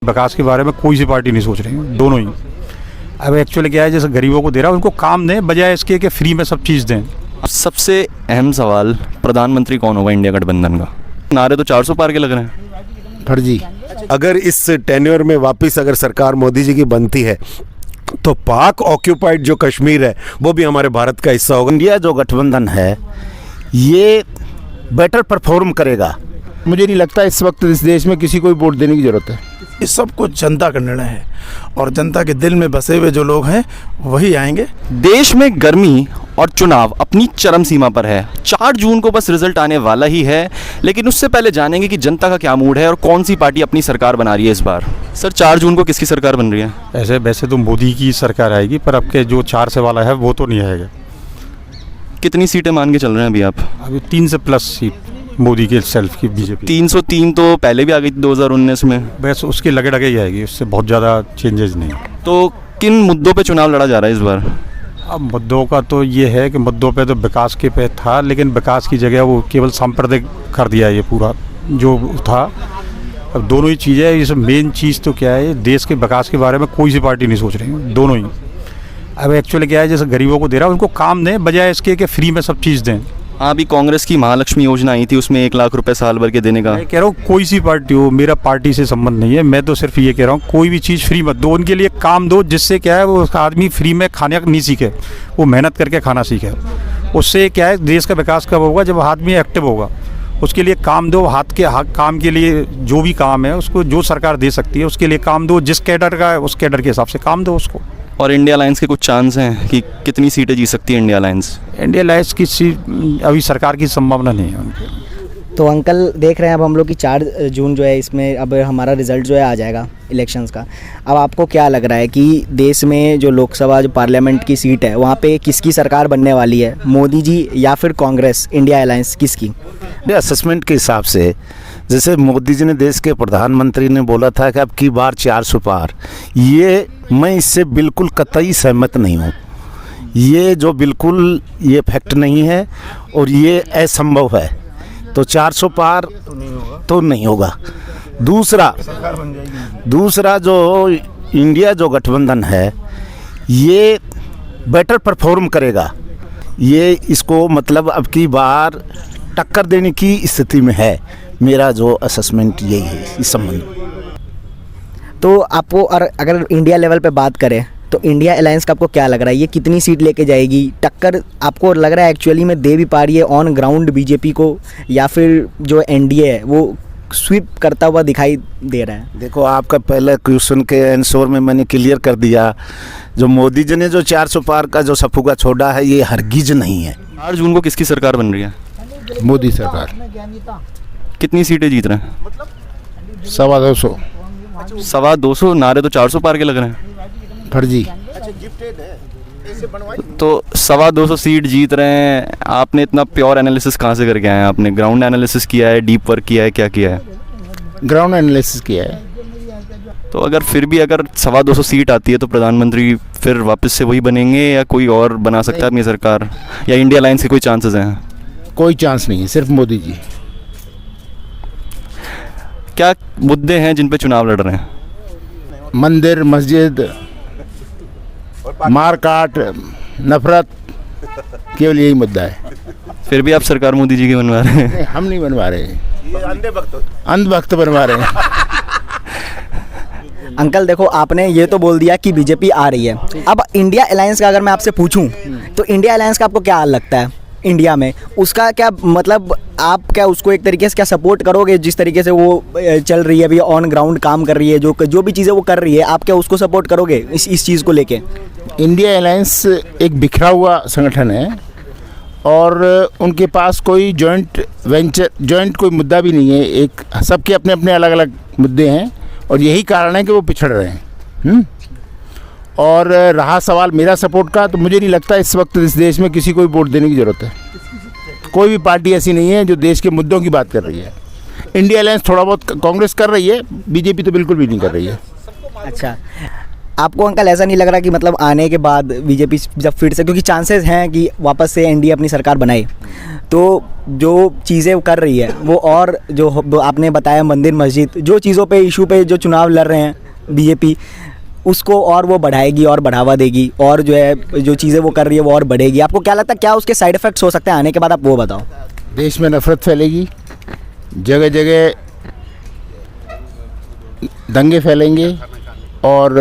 विकास के बारे में कोई सी पार्टी नहीं सोच रही है, दोनों ही। अब एक्चुअली क्या है, जैसे गरीबों को दे रहा है उनको काम दें, बजाय इसके कि फ्री में सब चीज़ दें। सबसे अहम सवाल, प्रधानमंत्री कौन होगा इंडिया गठबंधन का? नारे तो 400 पार के लग रहे हैं। फर्जी। अगर इस टेन्योर में वापस अगर सरकार मोदी जी की बनती है तो पाक ऑक्यूपाइड जो कश्मीर है वो भी हमारे भारत का हिस्सा होगा। इंडिया जो गठबंधन है ये बेटर परफॉर्म करेगा। मुझे नहीं लगता इस वक्त इस देश में किसी को भी वोट देने की जरूरत है। ये सब कुछ जनता का निर्णय है और जनता के दिल में बसे हुए जो लोग हैं वही आएंगे। देश में गर्मी और चुनाव अपनी चरम सीमा पर है। 4 जून को बस रिजल्ट आने वाला ही है, लेकिन उससे पहले जानेंगे कि जनता का क्या मूड है और कौन सी पार्टी अपनी सरकार बना रही है इस बार। सर, 4 जून को किसकी सरकार बन रही है? वैसे तो मोदी की सरकार आएगी, पर अब के जो 4 से वाला है वो तो नहीं आएगा। कितनी सीटें मान के चल रहे हैं अभी आप? अभी 3 से प्लस सीट मोदी के सेल्फ की बीजेपी। 303 तो पहले भी आ गई थी 2019 में। बस उसके लगे लगे ही आएगी, उससे बहुत ज़्यादा चेंजेस नहीं। तो किन मुद्दों पे चुनाव लड़ा जा रहा है इस बार? अब मुद्दों का तो ये है कि मुद्दों पे तो विकास के पे था, लेकिन विकास की जगह वो केवल सांप्रदायिक कर दिया ये पूरा जो था। अब दोनों ही चीज़ें, इस मेन चीज़ तो क्या है, देश के विकास के बारे में कोई सी पार्टी नहीं सोच रही है, दोनों ही। अब एक्चुअली क्या है, जैसे गरीबों को दे रहा है उनको काम दें, बजाय इसके कि फ्री में सब चीज़ दें। हाँ, अभी कांग्रेस की महालक्ष्मी योजना आई थी, उसमें 1 लाख रुपए साल भर के देने का। मैं कह रहा हूँ कोई सी पार्टी हो, मेरा पार्टी से संबंध नहीं है। मैं तो सिर्फ ये कह रहा हूँ कोई भी चीज़ फ्री मत दो, उनके लिए काम दो, जिससे क्या है वो आदमी फ्री में खाने नहीं सीखे, वो मेहनत करके खाना सीखे। उससे क्या है, देश का विकास कब होगा, जब आदमी एक्टिव होगा। उसके लिए काम दो, काम के लिए जो भी काम है उसको जो सरकार दे सकती है उसके लिए काम दो। जिस कैडर का है उस कैडर के हिसाब से काम दो उसको। और इंडिया अलायंस के कुछ चांस हैं कि कितनी सीटें जीत सकती है इंडिया अलायंस? इंडिया अलायंस की अभी सरकार की संभावना नहीं है उनकी। तो अंकल देख रहे हैं अब हम लोग की 4 जून जो है इसमें अब हमारा रिज़ल्ट जो है आ जाएगा इलेक्शंस का। अब आपको क्या लग रहा है कि देश में जो लोकसभा जो पार्लियामेंट की सीट है वहाँ पे किसकी सरकार बनने वाली है, मोदी जी या फिर कांग्रेस, इंडिया अलायंस किसकी? असेसमेंट के हिसाब से जैसे मोदी जी ने, देश के प्रधानमंत्री ने बोला था कि अब की बार 400 पार, ये मैं इससे बिल्कुल कतई सहमत नहीं हूँ। ये जो बिल्कुल ये फैक्ट नहीं है और ये असंभव है। तो 400 पार तो नहीं होगा। दूसरा जो इंडिया जो गठबंधन है ये बेटर परफॉर्म करेगा। ये इसको मतलब अब की बार टक्कर देने की स्थिति में है। मेरा जो असेसमेंट यही है इस संबंध में। तो आपको और अगर इंडिया लेवल पे बात करें तो इंडिया अलायंस का आपको क्या लग रहा है, ये कितनी सीट लेके जाएगी? टक्कर आपको लग रहा है एक्चुअली में दे भी पा रही है ऑन ग्राउंड बीजेपी को, या फिर जो एनडीए है वो स्वीप करता हुआ दिखाई दे रहा है? देखो, आपका पहले क्वेश्चन के आंसर में मैंने क्लियर कर दिया। जो मोदी जी ने जो 400 पार का जो सफुगा छोड़ा है ये हरगिज नहीं है। 4 जून को किसकी सरकार बन रही है? मोदी सरकार। कितनी सीटें जीत रहे हैं? 250। 250? नारे तो 400 पार के लग रहे हैं। फर्जी। तो 250 सीट जीत रहे हैं। आपने इतना प्योर एनालिसिस कहाँ से करके आए हैं? आपने ग्राउंड एनालिसिस किया है, डीप वर्क किया है, क्या किया है? ग्राउंड एनालिसिस किया है। तो अगर फिर भी अगर 250 सीट आती है तो प्रधानमंत्री फिर वापस से वही बनेंगे या कोई और बना सकता है अपनी सरकार, या इंडिया अलायंस के कोई चांसेस हैं? कोई चांस नहीं है, सिर्फ मोदी जी। क्या मुद्दे हैं जिन पे चुनाव लड़ रहे हैं? मंदिर, मस्जिद, मारकाट, नफरत, केवल यही मुद्दा है। फिर भी आप सरकार मोदी जी की बनवा रहे हैं? नहीं, हम नहीं बनवा रहे हैं, अंधभक्त बनवा रहे हैं। अंकल देखो, आपने ये तो बोल दिया कि बीजेपी आ रही है। अब इंडिया अलायंस का अगर मैं आपसे पूछूं तो इंडिया अलायंस का आपको क्या हाल लगता है इंडिया में? उसका क्या मतलब, आप क्या उसको एक तरीके से क्या सपोर्ट करोगे? जिस तरीके से वो चल रही है अभी, ऑन ग्राउंड काम कर रही है, जो भी चीज़ें वो कर रही है, आप क्या उसको सपोर्ट करोगे इस चीज़ को लेके? इंडिया अलायंस एक बिखरा हुआ संगठन है और उनके पास कोई जॉइंट कोई मुद्दा भी नहीं है। एक सबके अपने अपने अलग अलग मुद्दे हैं और यही कारण है कि वो पिछड़ रहे हैं। और रहा सवाल मेरा सपोर्ट का, तो मुझे नहीं लगता इस वक्त इस देश में किसी को भी वोट देने की ज़रूरत है। कोई भी पार्टी ऐसी नहीं है जो देश के मुद्दों की बात कर रही है। इंडिया अलायंस थोड़ा बहुत कांग्रेस कर रही है, बीजेपी तो बिल्कुल भी नहीं कर रही है। अच्छा, आपको अंकल ऐसा नहीं लग रहा कि मतलब आने के बाद बीजेपी जब फिर से, क्योंकि चांसेस हैं कि वापस से एनडीए अपनी सरकार बनाए, तो जो चीज़ें वो कर रही है वो, और जो आपने बताया मंदिर मस्जिद, जो चीज़ों पे इशू पे जो चुनाव लड़ रहे हैं बीजेपी, उसको और वो बढ़ाएगी और बढ़ावा देगी, और जो है जो चीज़ें वो कर रही है वो और बढ़ेगी। आपको क्या लगता है क्या उसके साइड इफ़ेक्ट्स हो सकते हैं आने के बाद, आप वो बताओ। देश में नफरत फैलेगी, जगह जगह दंगे फैलेंगे और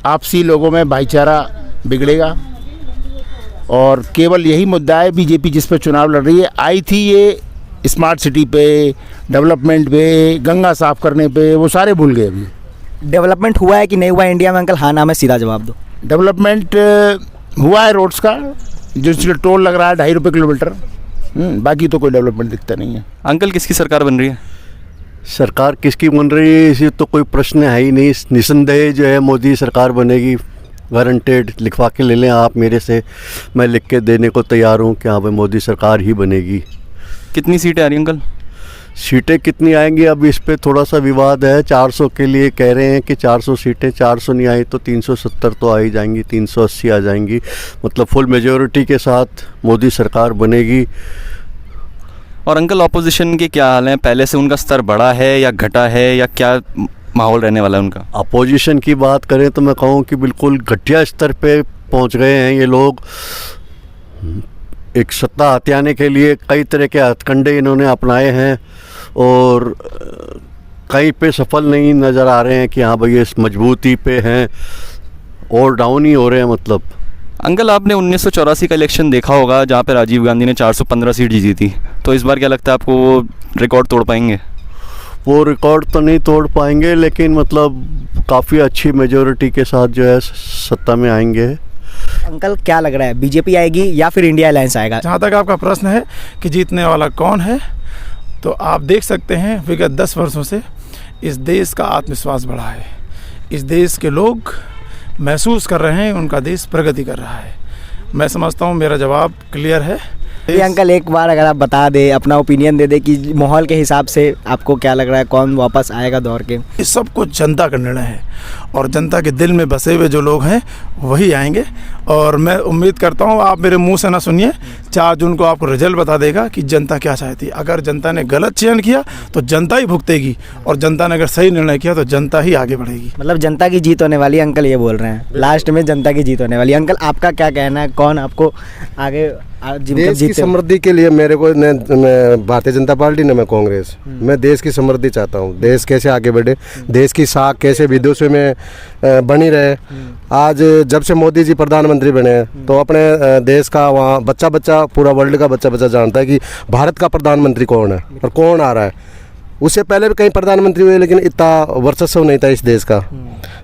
आपसी लोगों में भाईचारा बिगड़ेगा। और केवल यही मुद्दा है बीजेपी जिस पर चुनाव लड़ रही है। आई थी ये स्मार्ट सिटी पे, डेवलपमेंट पे, गंगा साफ करने पे, वो सारे भूल गए अभी। डेवलपमेंट हुआ है कि नहीं हुआ है इंडिया में अंकल, हाँ नाम है सीधा जवाब दो। डेवलपमेंट हुआ है रोड्स का, जिसके टोल लग रहा है 2.5 रुपये किलोमीटर, बाकी तो कोई डेवलपमेंट दिखता नहीं है। अंकल किसकी सरकार बन रही है? सरकार किसकी बन रही है इसी तो कोई प्रश्न है ही नहीं। निसंदेह जो है मोदी सरकार बनेगी, गारंटेड। लिखवा के ले लें आप मेरे से, मैं लिख के देने को तैयार हूँ कि हाँ भाई मोदी सरकार ही बनेगी। कितनी सीटें आ रही हैं अंकल? सीटें कितनी आएंगी अब इस पे थोड़ा सा विवाद है। 400 के लिए कह रहे हैं कि 400 सीटें, 400 नहीं आई तो 370 तो आ ही जाएंगी, 380 आ जाएंगी, मतलब फुल मेजॉरिटी के साथ मोदी सरकार बनेगी। और अंकल ऑपोजिशन के क्या हाल हैं? पहले से उनका स्तर बढ़ा है या घटा है, या क्या माहौल रहने वाला है उनका? अपोजिशन की बात करें तो मैं कहूँ कि बिल्कुल घटिया स्तर पे पहुँच गए हैं ये लोग। एक सत्ता हथियाने के लिए कई तरह के हथकंडे इन्होंने अपनाए हैं और कहीं पे सफल नहीं नज़र आ रहे हैं कि हाँ भाई इस मजबूती पे हैं, और डाउन ही हो रहे हैं मतलब। अंकल आपने 1984 का इलेक्शन देखा होगा जहाँ पे राजीव गांधी ने 415 सीट जीती थी, तो इस बार क्या लगता है आपको वो रिकॉर्ड तोड़ पाएंगे? वो रिकॉर्ड तो नहीं तोड़ पाएंगे, लेकिन मतलब काफ़ी अच्छी मेजॉरिटी के साथ जो है सत्ता में आएंगे। अंकल क्या लग रहा है बीजेपी आएगी या फिर इंडिया अलायंस आएगा? जहाँ तक आपका प्रश्न है कि जीतने वाला कौन है, तो आप देख सकते हैं विगत 10 वर्षों से इस देश का आत्मविश्वास बढ़ा है। इस देश के लोग महसूस कर रहे हैं उनका देश प्रगति कर रहा है। मैं समझता हूँ मेरा जवाब क्लियर है। ये अंकल एक बार अगर आप बता दें, अपना ओपिनियन दे दे कि माहौल के हिसाब से आपको क्या लग रहा है कौन वापस आएगा दौड़ के? ये सब कुछ जनता का निर्णय है और जनता के दिल में बसे हुए जो लोग हैं वही आएंगे। और मैं उम्मीद करता हूँ आप मेरे मुंह से ना सुनिए, 4 जून को आपको रिजल्ट बता देगा कि जनता क्या चाहती है। अगर जनता ने गलत चयन किया तो जनता ही भुगतेगी, और जनता ने अगर सही निर्णय किया तो जनता ही आगे बढ़ेगी। मतलब जनता की जीत होने वाली है, अंकल ये बोल रहे हैं लास्ट में जनता की जीत होने वाली है। अंकल आपका क्या कहना है, कौन आपको आगे देश की समृद्धि के लिए मेरे को न भारतीय जनता पार्टी न मैं कांग्रेस, मैं देश की समृद्धि चाहता हूँ। देश कैसे आगे बढ़े, देश की साख कैसे विदेशों में बनी रहे। आज जब से मोदी जी प्रधानमंत्री बने तो अपने देश का वहाँ बच्चा पूरा वर्ल्ड का बच्चा जानता है कि भारत का प्रधानमंत्री कौन है और कौन आ रहा है। उससे पहले भी कई प्रधानमंत्री हुए लेकिन इतना वर्चस्व नहीं था इस देश का।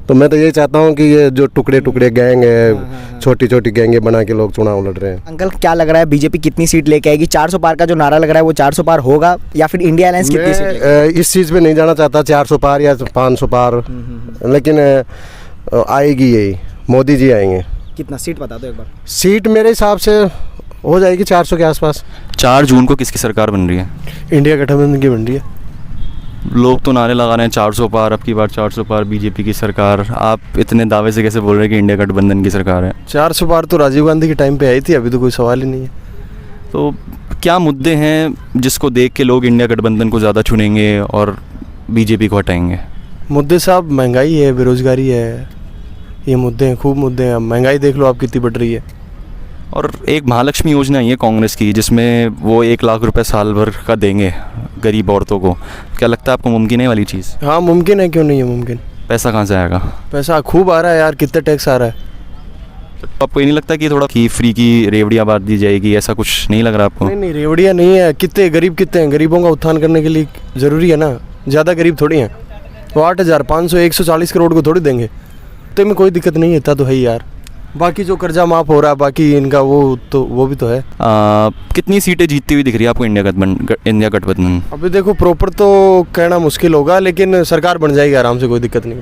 तो मैं तो यही चाहता हूँ कि ये जो टुकड़े गैंग है, छोटी गैंगे बना के लोग चुनाव लड़ रहे हैं। अंकल क्या लग रहा है बीजेपी कितनी सीट लेके आएगी? 400 पार का जो नारा लग रहा है वो 400 पार होगा या फिर इंडिया अलायंस कितनी सीट? इस चीज़ में नहीं जाना चाहता 400 पार या 500 पार, लेकिन आएगी यही, मोदी जी आएंगे। कितना सीट बता दो एक बार। सीट मेरे हिसाब से हो जाएगी 400 के आसपास। 4 जून को किसकी सरकार बन रही है? इंडिया गठबंधन की बन रही है। लोग तो नारे लगा रहे हैं 400 पार, अब की बार 400 पार बीजेपी की सरकार। आप इतने दावे से कैसे बोल रहे हैं कि इंडिया गठबंधन की सरकार है? 400 पार तो राजीव गांधी के टाइम पे आई थी, अभी तो कोई सवाल ही नहीं है। तो क्या मुद्दे हैं जिसको देख के लोग इंडिया गठबंधन को ज़्यादा चुनेंगे और बीजेपी को हटाएंगे? मुद्दे साहब महंगाई है, बेरोजगारी है, ये मुद्दे हैं, खूब मुद्दे हैं। महंगाई देख लो आप कितनी बढ़ रही है। और एक महालक्ष्मी योजना है कांग्रेस की जिसमें वो 1 लाख रुपए साल भर का देंगे गरीब औरतों को। क्या लगता है आपको मुमकिन है वाली चीज़? हाँ मुमकिन है, क्यों नहीं है मुमकिन। पैसा कहाँ से आएगा? पैसा खूब आ रहा है यार, कितना टैक्स आ रहा है। तो आपको ये नहीं लगता कि थोड़ा फ्री की रेवड़ियाँ बांट दी जाएगी, ऐसा कुछ नहीं लग रहा आपको? नहीं रेवड़ियाँ नहीं है। कितने गरीब कितने हैं, गरीबों का उत्थान करने के लिए ज़रूरी है ना, ज़्यादा गरीब थोड़ी हैं। तो 8,000 500 140 करोड़ को थोड़ी देंगे, तो में कोई दिक्कत नहीं है, इतना तो है ही यार। बाकी जो कर्जा माफ़ हो रहा है बाकी इनका वो भी तो है। कितनी सीटें जीतती हुई दिख रही है आपको इंडिया गठबंधन? अभी देखो प्रॉपर तो कहना मुश्किल होगा, लेकिन सरकार बन जाएगी आराम से, कोई दिक्कत नहीं।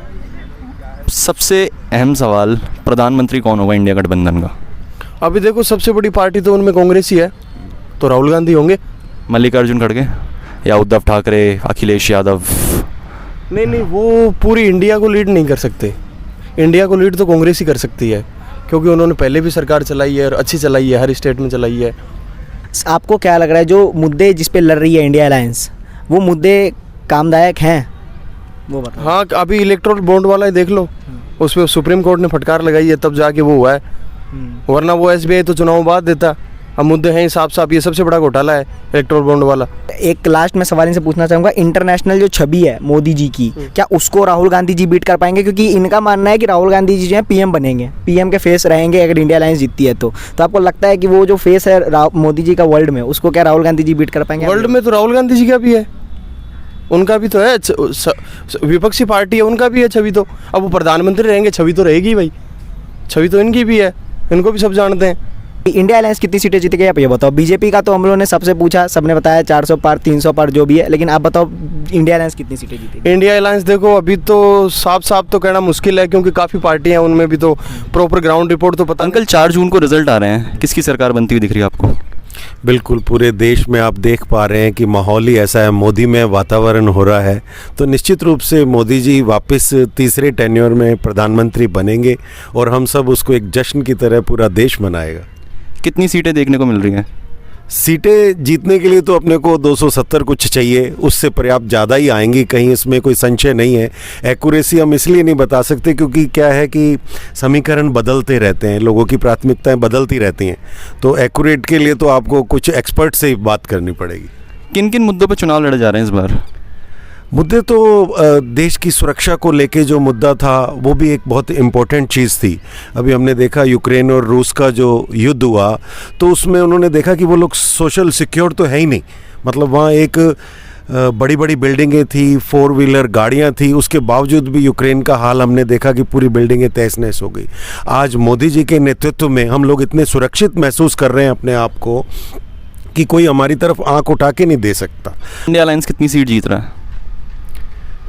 सबसे अहम सवाल, प्रधानमंत्री कौन होगा इंडिया गठबंधन का? अभी देखो सबसे बड़ी पार्टी तो उनमें कांग्रेस ही है, तो राहुल गांधी होंगे। मल्लिकार्जुन खड़गे या उद्धव ठाकरे, अखिलेश यादव? नहीं वो पूरी इंडिया को लीड नहीं कर सकते, इंडिया को लीड तो कांग्रेस ही कर सकती है, क्योंकि उन्होंने पहले भी सरकार चलाई है और अच्छी चलाई है, हर स्टेट में चलाई है। आपको क्या लग रहा है जो मुद्दे जिस पे लड़ रही है इंडिया अलायंस, वो मुद्दे कामदायक हैं? वो बताओ। हाँ, अभी इलेक्ट्रोल बॉन्ड वाला ही देख लो, उस पर सुप्रीम कोर्ट ने फटकार लगाई है, तब जाके वो हुआ है, वरना वो SBI तो चुनाव बाद देता। अब मुद्दे हैं साफ साफ, ये सबसे बड़ा घोटाला है इलेक्ट्रोल बॉन्ड वाला। एक लास्ट में सवाल इनसे पूछना चाहूँगा, इंटरनेशनल जो छवि है मोदी जी की, क्या उसको राहुल गांधी जी बीट कर पाएंगे? क्योंकि इनका मानना है कि राहुल गांधी जी जो है PM बनेंगे, PM के फेस रहेंगे अगर इंडिया अलायंस जीतती है तो आपको लगता है कि वो जो फेस है मोदी जी का वर्ल्ड में, उसको क्या राहुल गांधी जी बीट कर पाएंगे? वर्ल्ड में तो राहुल गांधी जी का भी है, उनका भी तो है, विपक्षी पार्टी है, उनका भी है छवि। तो अब वो प्रधानमंत्री रहेंगे, छवि तो रहेगी भाई, छवि तो इनकी भी है, इनको भी सब जानते हैं। इंडिया अलायंस कितनी सीटें जीतेगी आप ये बताओ। बीजेपी का तो हम लोगों ने सबसे पूछा, सबने बताया 400 पार 300 पार जो भी है, लेकिन आप बताओ इंडिया अलायंस कितनी सीटें जीतेगी? इंडिया अलायंस देखो अभी तो साफ साफ तो कहना मुश्किल है, क्योंकि काफ़ी पार्टियां हैं, उनमें भी तो प्रॉपर ग्राउंड रिपोर्ट तो पता। अंकल 4 जून को रिजल्ट आ रहे हैं, किसकी सरकार बनती हुई दिख रही है आपको? बिल्कुल पूरे देश में आप देख पा रहे हैं कि माहौल ही ऐसा है, मोदी में वातावरण हो रहा है, तो निश्चित रूप से मोदी जी वापस तीसरे टेन्योर में प्रधानमंत्री बनेंगे और हम सब उसको एक जश्न की तरह पूरा देश मनाएगा। कितनी सीटें देखने को मिल रही हैं? सीटें जीतने के लिए तो अपने को 270 कुछ चाहिए, उससे पर्याप्त ज़्यादा ही आएंगी, कहीं इसमें कोई संशय नहीं है। एक्यूरेसी हम इसलिए नहीं बता सकते क्योंकि क्या है कि समीकरण बदलते रहते हैं, लोगों की प्राथमिकताएं बदलती रहती हैं, तो एक्यूरेट के लिए तो आपको कुछ एक्सपर्ट से ही बात करनी पड़ेगी। किन किन मुद्दों पर चुनाव लड़े जा रहे हैं इस बार? मुद्दे तो देश की सुरक्षा को लेके जो मुद्दा था वो भी एक बहुत इम्पोर्टेंट चीज़ थी। अभी हमने देखा यूक्रेन और रूस का जो युद्ध हुआ, तो उसमें उन्होंने देखा कि वो लोग सोशल सिक्योर तो है ही नहीं, मतलब वहाँ एक बड़ी बड़ी बिल्डिंगें थी, 4 व्हीलर गाड़ियाँ थी, उसके बावजूद भी यूक्रेन का हाल हमने देखा कि पूरी बिल्डिंगें तहस नहस हो गई। आज मोदी जी के नेतृत्व में हम लोग इतने सुरक्षित महसूस कर रहे हैं अपने आप को कि कोई हमारी तरफ आंख उठा के नहीं दे सकता। इंडिया अलायंस कितनी सीट जीत रहा है?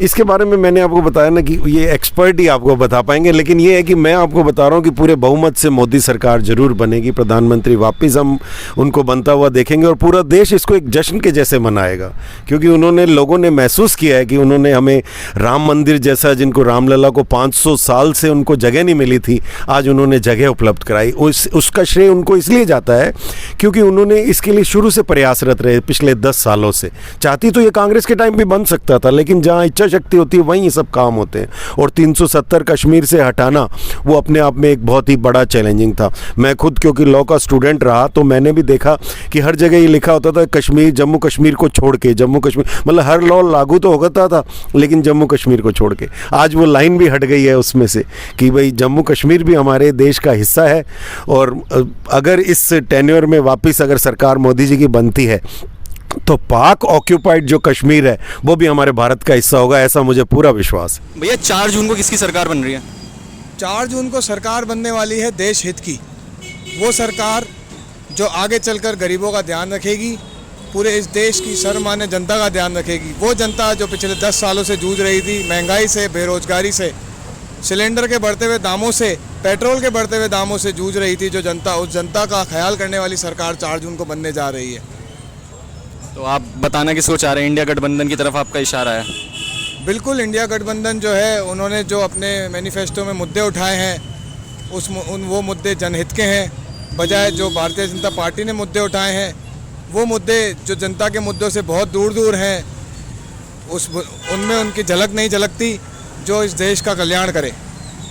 इसके बारे में मैंने आपको बताया ना कि ये एक्सपर्ट ही आपको बता पाएंगे, लेकिन ये है कि मैं आपको बता रहा हूँ कि पूरे बहुमत से मोदी सरकार जरूर बनेगी, प्रधानमंत्री वापस हम उनको बनता हुआ देखेंगे और पूरा देश इसको एक जश्न के जैसे मनाएगा, क्योंकि उन्होंने लोगों ने महसूस किया है कि उन्होंने हमें राम मंदिर जैसा, जिनको रामलला को 500 साल से उनको जगह नहीं मिली थी, आज उन्होंने जगह उपलब्ध कराई। उसका श्रेय उनको इसलिए जाता है क्योंकि उन्होंने इसके लिए शुरू से प्रयासरत रहे पिछले 10 सालों से। चाहती तो ये कांग्रेस के टाइम भी बन सकता था, लेकिन जहाँ इच्छा शक्ति होती है वहीं ये सब काम होते हैं, और 370 कश्मीर से हटाना वो अपने आप में एक बहुत ही बड़ा चैलेंजिंग था। मैं खुद क्योंकि लॉ का स्टूडेंट रहा तो मैंने भी देखा कि हर जगह ये लिखा होता था कश्मीर, जम्मू कश्मीर को छोड़ के, जम्मू कश्मीर, मतलब हर लॉ लागू तो होता था लेकिन जम्मू कश्मीर को छोड़ के। आज वो लाइन भी हट गई है उसमें से कि भाई जम्मू कश्मीर भी हमारे देश का हिस्सा है, और अगर इस टेन्योर में वापस अगर सरकार मोदी जी की बनती है तो पाक ऑक्यूपाइड जो कश्मीर है वो भी हमारे भारत का हिस्सा होगा, ऐसा मुझे पूरा विश्वास है। भैया 4 जून को किसकी सरकार बन रही है? 4 जून को सरकार बनने वाली है देश हित की, वो सरकार जो आगे चलकर गरीबों का ध्यान रखेगी, पूरे इस देश की सर्वमान्य जनता का ध्यान रखेगी। वो जनता जो पिछले 10 सालों से जूझ रही थी महंगाई से, बेरोजगारी से, सिलेंडर के बढ़ते हुए दामों से, पेट्रोल के बढ़ते हुए दामों से जूझ रही थी, जो जनता, उस जनता का ख्याल करने वाली सरकार 4 जून को बनने जा रही है। तो आप बताना किसको चाह रहे हैं? इंडिया गठबंधन की तरफ आपका इशारा है? बिल्कुल, इंडिया गठबंधन जो है उन्होंने जो अपने मैनिफेस्टो में मुद्दे उठाए हैं वो मुद्दे जनहित के हैं, बजाय जो भारतीय जनता पार्टी ने मुद्दे उठाए हैं वो मुद्दे जो जनता के मुद्दों से बहुत दूर दूर हैं, उनमें उनकी झलक नहीं झलकती जो इस देश का कल्याण करे।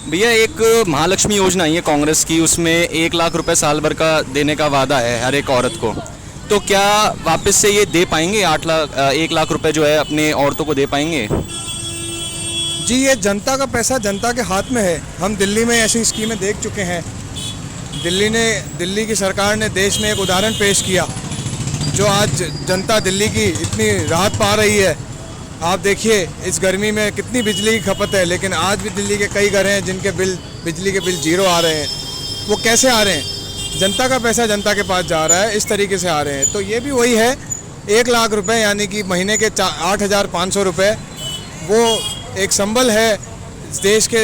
भैया एक महालक्ष्मी योजना आई है कांग्रेस की, उसमें 1 लाख रुपए साल भर का देने का वादा है हर एक औरत को, तो क्या वापस से ये दे पाएंगे? 1 लाख रुपए जो है अपने औरतों को दे पाएंगे? जी, ये जनता का पैसा जनता के हाथ में है। हम दिल्ली में ऐसी स्कीमें देख चुके हैं। दिल्ली की सरकार ने देश में एक उदाहरण पेश किया, जो आज जनता दिल्ली की इतनी राहत पा रही है। आप देखिए इस गर्मी में कितनी बिजली की खपत है, लेकिन आज भी दिल्ली के कई घर हैं जिनके बिजली के बिल 0 आ रहे हैं। वो कैसे आ रहे हैं? जनता का पैसा जनता के पास जा रहा है, इस तरीके से आ रहे हैं। तो ये भी वही है, 1 लाख रुपए यानी कि महीने के 8,500 रुपये, वो एक संबल है इस देश के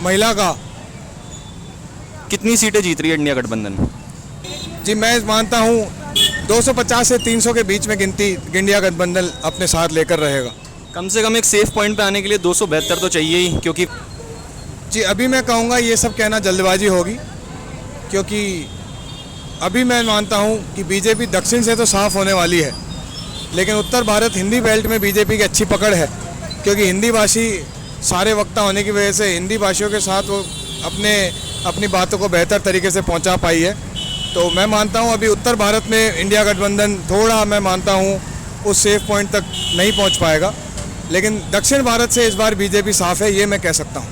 महिला का। कितनी सीटें जीत रही है इंडिया गठबंधन? जी, मैं मानता हूँ 250 से 300 के बीच में गिनती इंडिया गठबंधन अपने साथ लेकर रहेगा। कम से कम एक सेफ पॉइंट पे आने के लिए 272 तो चाहिए ही, क्योंकि जी अभी मैं कहूँगा ये सब कहना जल्दबाजी होगी, क्योंकि अभी मैं मानता हूँ कि बीजेपी दक्षिण से तो साफ होने वाली है, लेकिन उत्तर भारत हिंदी बेल्ट में बीजेपी की अच्छी पकड़ है, क्योंकि हिंदी भाषी सारे वक्ता होने की वजह से हिंदी भाषियों के साथ वो अपनी बातों को बेहतर तरीके से पहुंचा पाई है। तो मैं मानता हूं अभी उत्तर भारत में इंडिया गठबंधन थोड़ा, मैं मानता हूं, उस सेफ पॉइंट तक नहीं पहुंच पाएगा, लेकिन दक्षिण भारत से इस बार बीजेपी साफ है, ये मैं कह सकता हूं।